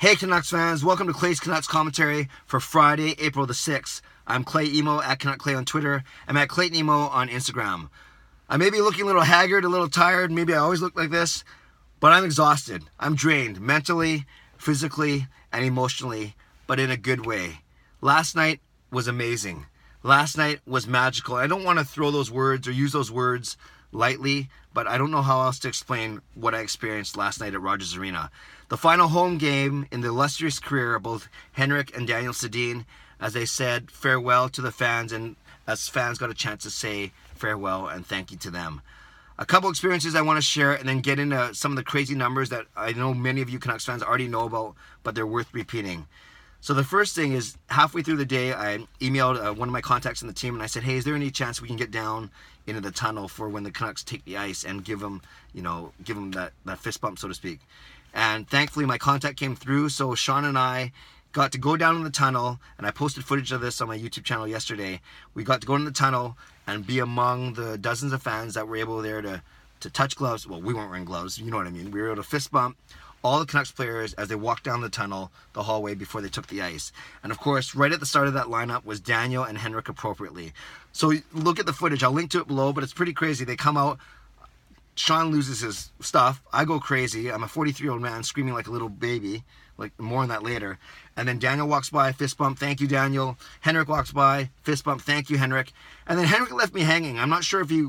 Hey Canucks fans, welcome to Clay's Canucks commentary for Friday, April the 6th. I'm Clay Emo at Canuck Clay on Twitter. I'm at Clayton Emo on Instagram. I may be looking a little haggard, a little tired, maybe I always look like this, but I'm exhausted. I'm drained mentally, physically, and emotionally, but in a good way. Last night was amazing. Last night was magical. I don't want to throw those words or use those words lightly, but I don't know how else to explain what I experienced last night at Rogers Arena. The final home game in the illustrious career of both Henrik and Daniel Sedin, as they said farewell to the fans, and as fans got a chance to say farewell and thank you to them. A couple experiences I want to share and then get into some of the crazy numbers that I know many of you Canucks fans already know about, but they're worth repeating. So the first thing is, halfway through the day, I emailed one of my contacts in the team and I said, hey, is there any chance we can get down into the tunnel for when the Canucks take the ice and give them that fist bump, so to speak. And thankfully my contact came through, so Sean and I got to go down in the tunnel, and I posted footage of this on my YouTube channel yesterday. We got to go in the tunnel and be among the dozens of fans that were able there to touch gloves. Well, we weren't wearing gloves, you know what I mean. We were able to fist bump all the Canucks players as they walked down the tunnel, the hallway, before they took the ice. And of course, right at the start of that lineup was Daniel and Henrik appropriately. So look at the footage. I'll link to it below, but it's pretty crazy. They come out, Sean loses his stuff, I go crazy. I'm a 43-year-old man screaming like a little baby, like more on that later. And then Daniel walks by, fist bump, thank you Daniel. Henrik walks by, fist bump, thank you Henrik. And then Henrik left me hanging. I'm not sure if he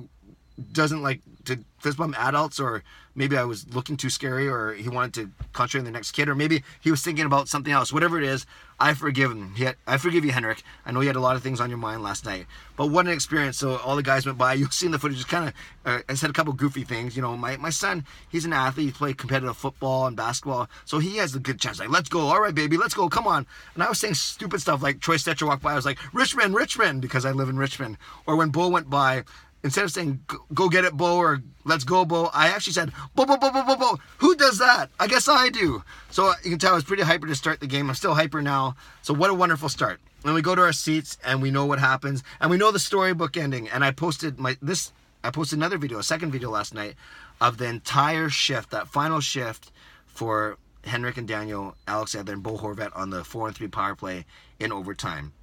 doesn't like to fist bump adults, or maybe I was looking too scary, or he wanted to concentrate on the next kid, or maybe he was thinking about something else. Whatever it is, I forgive him. I forgive you, Henrik. I know you had a lot of things on your mind last night, but what an experience. So all the guys went by. You'll see in the footage, just kind of I said a couple goofy things. You know, my son, he's an athlete. He played competitive football and basketball, so he has a good chance. Like, let's go. All right, baby, let's go. Come on. And I was saying stupid stuff like Troy Stetcher walked by. I was like, Richmond, because I live in Richmond. Or when Bo went by, instead of saying, go get it, Bo, or let's go, Bo, I actually said, Bo. Who does that? I guess I do. So you can tell I was pretty hyper to start the game. I'm still hyper now. So what a wonderful start. When we go to our seats and we know what happens, and we know the storybook ending. And I posted another video, a second video last night, of the entire shift, that final shift for Henrik and Daniel, Alex Edler and Bo Horvat on the 4-on-3 power play in overtime.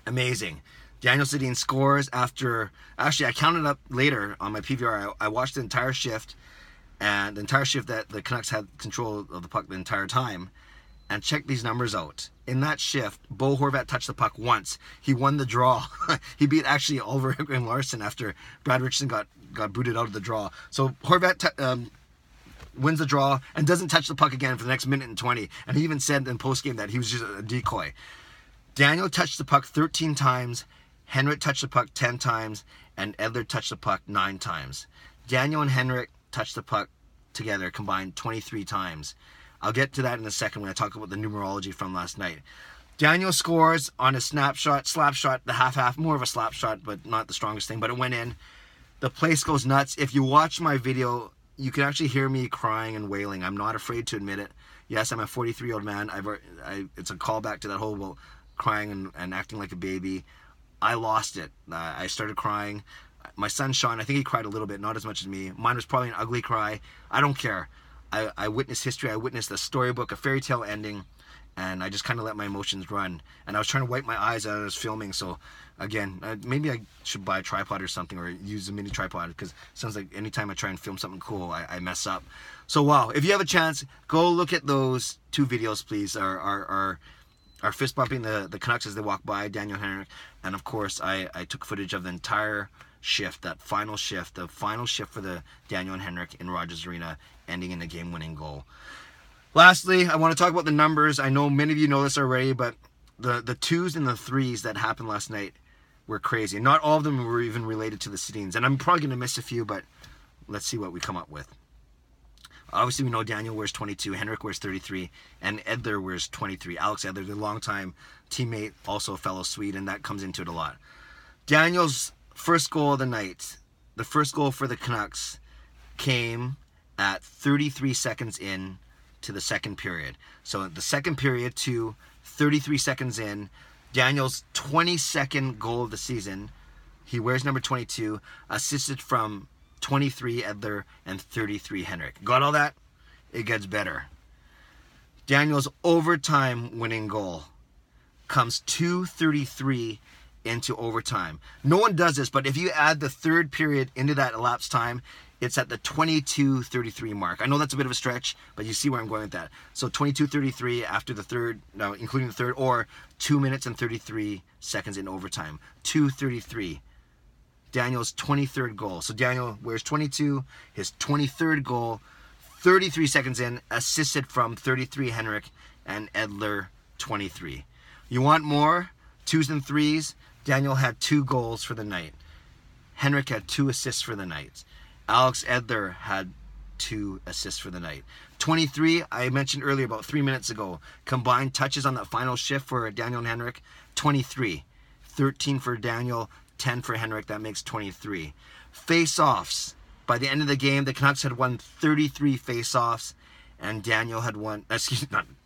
Amazing. Daniel Sedin scores after, actually I counted up later on my PVR, I watched the entire shift, and the entire shift that the Canucks had control of the puck the entire time, and check these numbers out. In that shift, Bo Horvat touched the puck once. He won the draw. He beat actually Oliver and Larson after Brad Richardson got booted out of the draw. So Horvat wins the draw and doesn't touch the puck again for the next minute and 20, and he even said in postgame that he was just a decoy. Daniel touched the puck 13 times, Henrik touched the puck 10 times, and Edler touched the puck 9 times. Daniel and Henrik touched the puck together combined 23 times. I'll get to that in a second when I talk about the numerology from last night. Daniel scores on a slap shot, the half, more of a slap shot, but not the strongest thing, but it went in. The place goes nuts. If you watch my video, you can actually hear me crying and wailing. I'm not afraid to admit it. Yes, I'm a 43-year-old man. It's a callback to that whole crying and acting like a baby. I lost it. I started crying. My son Sean, I think he cried a little bit, not as much as me. Mine was probably an ugly cry. I don't care. I witnessed history. I witnessed a storybook, a fairy tale ending, and I just kind of let my emotions run. And I was trying to wipe my eyes as I was filming. So again, maybe I should buy a tripod or something, or use a mini tripod, because it sounds like anytime I try and film something cool, I mess up. So wow, if you have a chance, go look at those two videos, please. Are fist bumping the Canucks as they walk by, Daniel Henrik, and of course I took footage of the entire shift, the final shift for the Daniel and Henrik in Rogers Arena, ending in a game-winning goal. Lastly, I want to talk about the numbers. I know many of you know this already, but the 2s and the 3s that happened last night were crazy. Not all of them were even related to the Sedins, and I'm probably going to miss a few, but let's see what we come up with. Obviously, we know Daniel wears 22, Henrik wears 33, and Edler wears 23. Alex Edler, the longtime teammate, also a fellow Swede, and that comes into it a lot. Daniel's first goal of the night, the first goal for the Canucks, came at 33 seconds in to the second period. So the second period to 33 seconds in, Daniel's 22nd goal of the season. He wears number 22, assisted from 23 Edler and 33 Henrik. Got all that? It gets better. Daniel's overtime winning goal comes 2:33 into overtime. No one does this, but if you add the third period into that elapsed time, it's at the 22:33 mark. I know that's a bit of a stretch, but you see where I'm going with that. So 22:33 after the third, no, including the third, or 2 minutes and 33 seconds in overtime. 2:33. Daniel's 23rd goal. So Daniel wears 22, his 23rd goal, 33 seconds in, assisted from 33 Henrik and Edler 23. You want more? 2s and 3s? Daniel had 2 goals for the night. Henrik had 2 assists for the night. Alex Edler had 2 assists for the night. 23, I mentioned earlier about 3 minutes ago. Combined touches on that final shift for Daniel and Henrik, 23. 13 for Daniel, 10 for Henrik. That makes 23. Face-offs. By the end of the game, the Canucks had won 33 face-offs, and Daniel had won,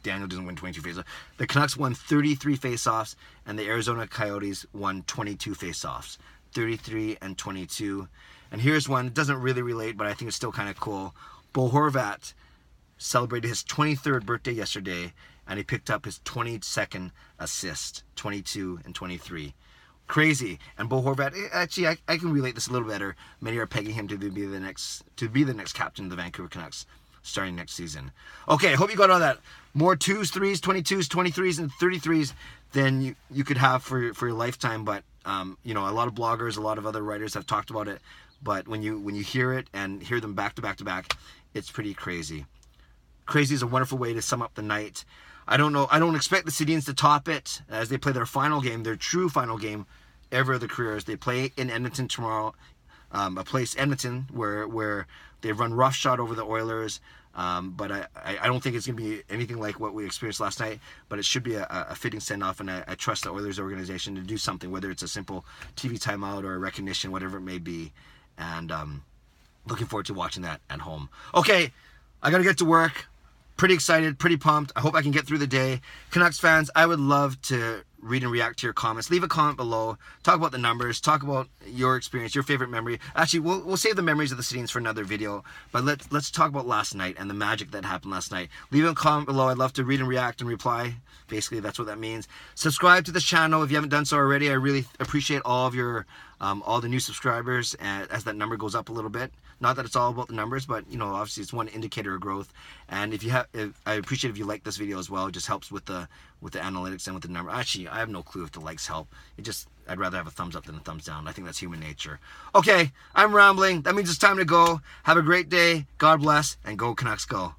Daniel doesn't win 22 face-offs. The Canucks won 33 face-offs, and the Arizona Coyotes won 22 face-offs. 33 and 22. And here's one, it doesn't really relate, but I think it's still kind of cool. Bo Horvat celebrated his 23rd birthday yesterday, and he picked up his 22nd assist, 22 and 23. Crazy. And Bo Horvat, actually, I can relate this a little better. Many are pegging him to be the next captain of the Vancouver Canucks starting next season. Okay, hope you got all that. More 2s, 3s, 22s, 23s, and 33s than you could have for your lifetime. But you know, a lot of bloggers, a lot of other writers have talked about it. But when you hear it and hear them back to back to back, it's pretty crazy. Crazy is a wonderful way to sum up the night. I don't know. I don't expect the Sedins to top it as they play their final game, their true final game ever of their careers. They play in Edmonton tomorrow, a place, Edmonton, where they run roughshod over the Oilers. But I don't think it's going to be anything like what we experienced last night, but it should be a fitting send-off, and I trust the Oilers organization to do something, whether it's a simple TV timeout or a recognition, whatever it may be. And looking forward to watching that at home. Okay, I got to get to work. Pretty excited, pretty pumped. I hope I can get through the day. Canucks fans, I would love to read and react to your comments. Leave a comment below. Talk about the numbers. Talk about your experience, your favorite memory. Actually, we'll save the memories of the Sedins for another video. But let's talk about last night and the magic that happened last night. Leave a comment below. I'd love to read and react and reply. Basically, that's what that means. Subscribe to the channel if you haven't done so already. I really appreciate all of your all the new subscribers as that number goes up a little bit. Not that it's all about the numbers, but you know, obviously it's one indicator of growth. And I appreciate if you like this video as well. It just helps with the analytics and with the number. Actually, I have no clue if the likes help. I'd rather have a thumbs up than a thumbs down. I think that's human nature. Okay, I'm rambling. That means it's time to go. Have a great day. God bless, and go Canucks go.